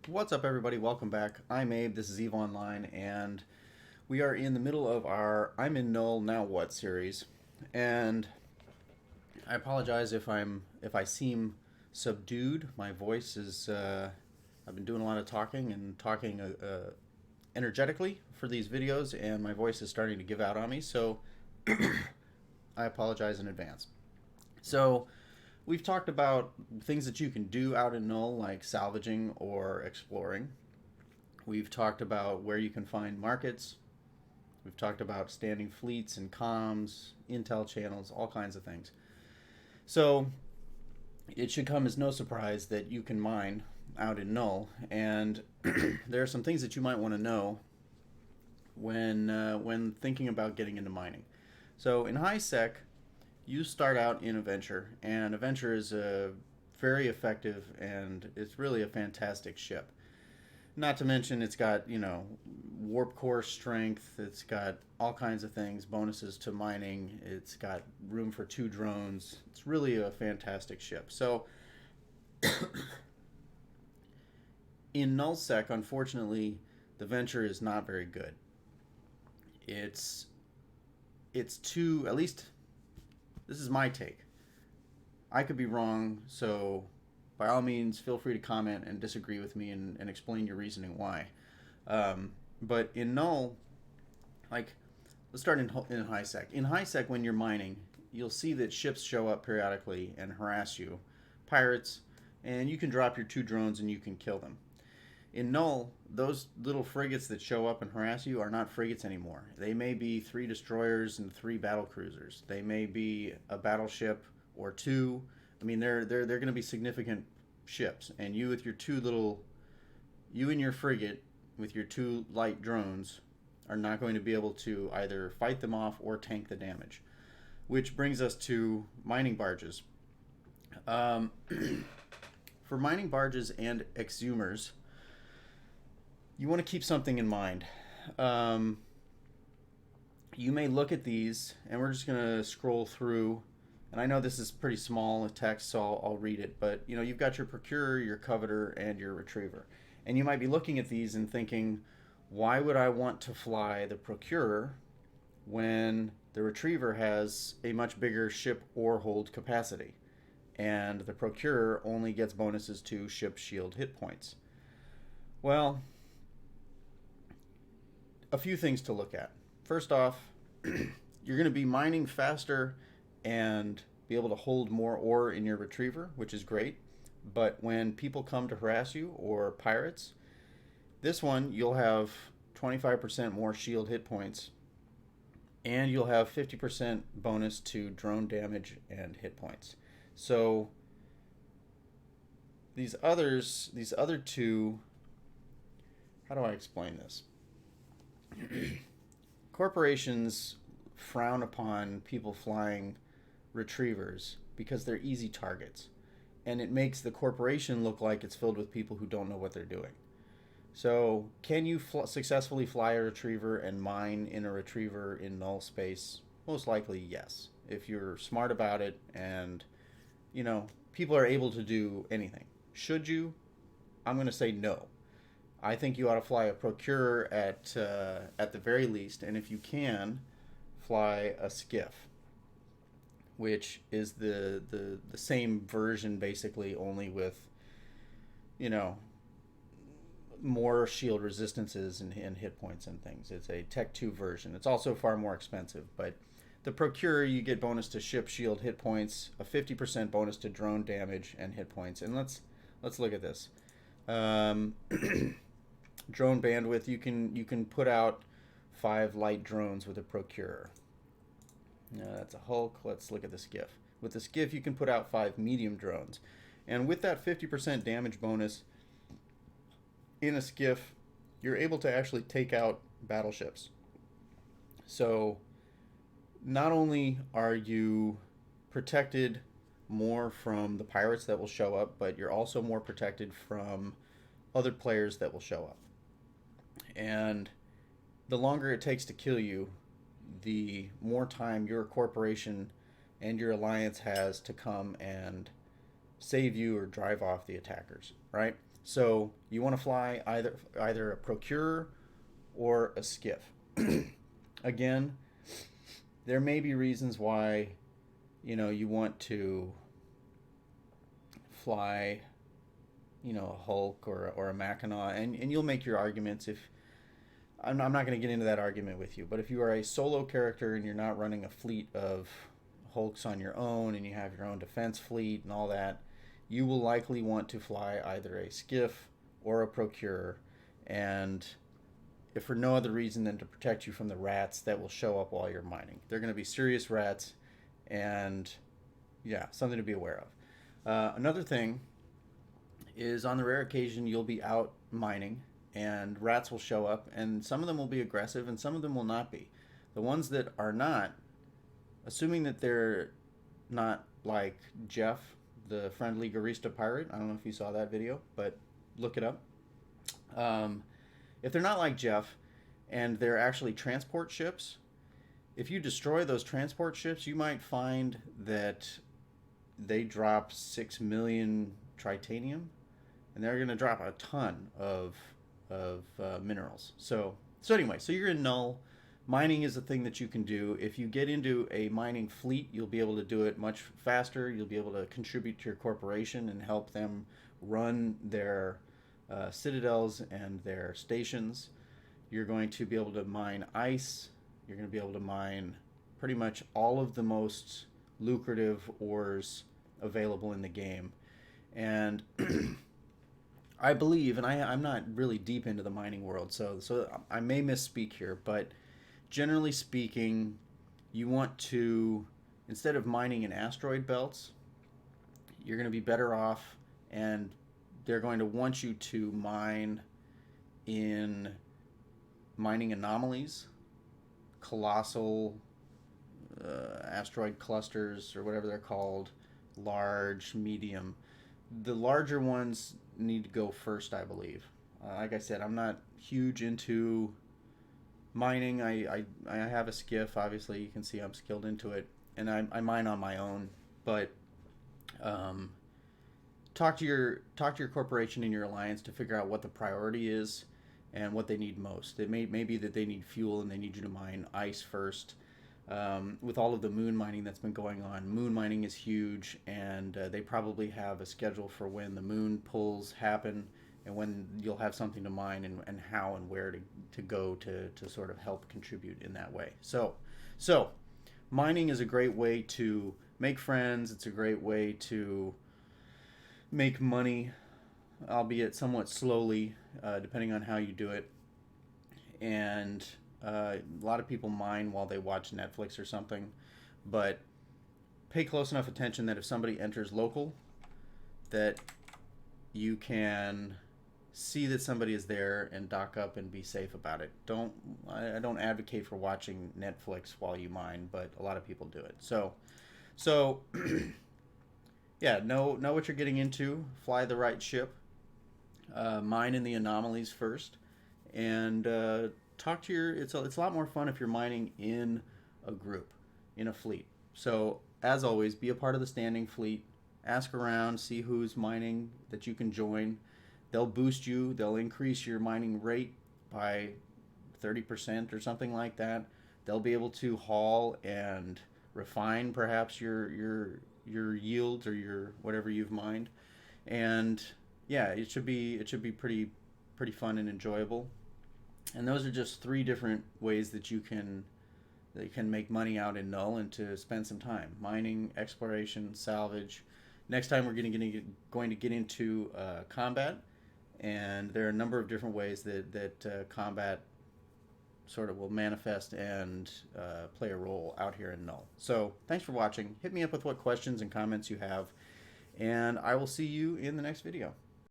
What's up, everybody? Welcome back. I'm Abe. This is EVE Online, and we are in the middle of our "I'm in Null Now What" series. And I apologize if I seem subdued. My voice is I've been doing a lot of talking and talking energetically for these videos, and my voice is starting to give out on me. So I apologize in advance. So we've talked about things that you can do out in Null, like salvaging or exploring. We've talked about where you can find markets. We've talked about standing fleets and comms, intel channels, all kinds of things. So it should come as no surprise that you can mine out in Null, and there are some things that you might want to know when thinking about getting into mining. So in high sec, you start out in a venture, and a venture is a very effective and it's really a fantastic ship. Not to mention, it's got, warp core strength, it's got all kinds of things, bonuses to mining, it's got room for 2 drones. It's really a fantastic ship. So, in nullsec, unfortunately, the venture is not very good. It's it's too, at least this is my take. I could be wrong, so by all means, feel free to comment and disagree with me and explain your reasoning why. But in null, like, let's start in high sec. In high sec, when you're mining, you'll see that ships show up periodically and harass you, pirates, and you can drop your 2 drones and you can kill them. In null, those little frigates that show up and harass you are not frigates anymore. They may be 3 destroyers and 3 battle cruisers. They may be a battleship or 2. I mean, they're going to be significant ships, and you and your frigate with your 2 light drones are not going to be able to either fight them off or tank the damage. Which brings us to mining barges. Um, for mining barges and exhumers, you want to keep something in mind. Um, you may look at these, and we're just going to scroll through. And I know this is pretty small text, so I'll read it. But you've got your procurer, your coveter, and your retriever. And you might be looking at these and thinking, why would I want to fly the procurer when the retriever has a much bigger ship or hold capacity? And the procurer only gets bonuses to ship shield hit points. Well, a few things to look at. First off, you're going to be mining faster and be able to hold more ore in your retriever, which is great. But when people come to harass you, or pirates, this one you'll have 25% more shield hit points, and you'll have 50% bonus to drone damage and hit points. So these other two, how do I explain this? Corporations frown upon people flying retrievers because they're easy targets, and it makes the corporation look like it's filled with people who don't know what they're doing. So, can you successfully fly a retriever and mine in a retriever in null space? Most likely, yes. If you're smart about it, and people are able to do anything. Should you? I'm going to say no. I think you ought to fly a procurer at the very least, and if you can, fly a skiff, which is the same version basically, only with you know more shield resistances and hit points and things. It's a Tech 2 version. It's also far more expensive, but the procurer, you get bonus to ship shield hit points, a 50% bonus to drone damage and hit points. And let's look at this. Drone bandwidth, you can put out 5 light drones with a procurer. That's a Hulk. Let's look at the skiff. With the skiff, you can put out 5 medium drones. And with that 50% damage bonus in a skiff, you're able to actually take out battleships. So not only are you protected more from the pirates that will show up, but you're also more protected from other players that will show up. And the longer it takes to kill you, the more time your corporation and your alliance has to come and save you or drive off the attackers, right? So you want to fly either a procurer or a skiff. Again, there may be reasons why you want to fly a Hulk or a Mackinac, and you'll make your arguments. If I'm not going to get into that argument with you, but if you are a solo character and you're not running a fleet of Hulks on your own and you have your own defense fleet and all that, you will likely want to fly either a skiff or a procurer, and if for no other reason than to protect you from the rats that will show up while you're mining. They're going to be serious rats, and yeah, something to be aware of. Another thing is, on the rare occasion you'll be out mining and rats will show up, and some of them will be aggressive and some of them will not be. The ones that are not, assuming that they're not like Jeff, the friendly Garista pirate. I don't know if you saw that video, but look it up. If they're not like Jeff and they're actually transport ships, if you destroy those transport ships, you might find that they drop 6 million tritanium, and they're going to drop a ton of minerals. So anyway, so you're in Null. Mining is a thing that you can do. If you get into a mining fleet, you'll be able to do it much faster. You'll be able to contribute to your corporation and help them run their citadels and their stations. You're going to be able to mine ice. You're going to be able to mine pretty much all of the most lucrative ores available in the game. And I believe, and I'm not really deep into the mining world, so I may misspeak here, but generally speaking, you want to, instead of mining in asteroid belts, you're going to be better off, and they're going to want you to mine in mining anomalies, colossal asteroid clusters, or whatever they're called, large, medium. The larger ones need to go first, I believe. Like I said, I'm not huge into mining. I have a skiff. Obviously, you can see I'm skilled into it, and I mine on my own. But talk to your corporation and your alliance to figure out what the priority is and what they need most. It may be that they need fuel and they need you to mine ice first. With all of the moon mining that's been going on, moon mining is huge, and they probably have a schedule for when the moon pulls happen and when you'll have something to mine, and how and where to go to sort of help contribute in that way. So mining is a great way to make friends. It's a great way to make money, albeit somewhat slowly, depending on how you do it. And a lot of people mine while they watch Netflix or something, but pay close enough attention that if somebody enters local, that you can see that somebody is there and dock up and be safe about it. I don't advocate for watching Netflix while you mine, but a lot of people do it. So yeah, know what you're getting into. Fly the right ship. Mine in the anomalies first, and talk to your. It's a lot more fun if you're mining in a group, in a fleet. So as always, be a part of the standing fleet. Ask around, see who's mining that you can join. They'll boost you. They'll increase your mining rate by 30% or something like that. They'll be able to haul and refine perhaps your yields or your whatever you've mined. And yeah, it should be pretty fun and enjoyable. And those are just 3 different ways that you can make money out in Null and to spend some time: mining, exploration, salvage. Next time we're going to get into combat, and there are a number of different ways that combat sort of will manifest and play a role out here in Null. So thanks for watching. Hit me up with what questions and comments you have, and I will see you in the next video.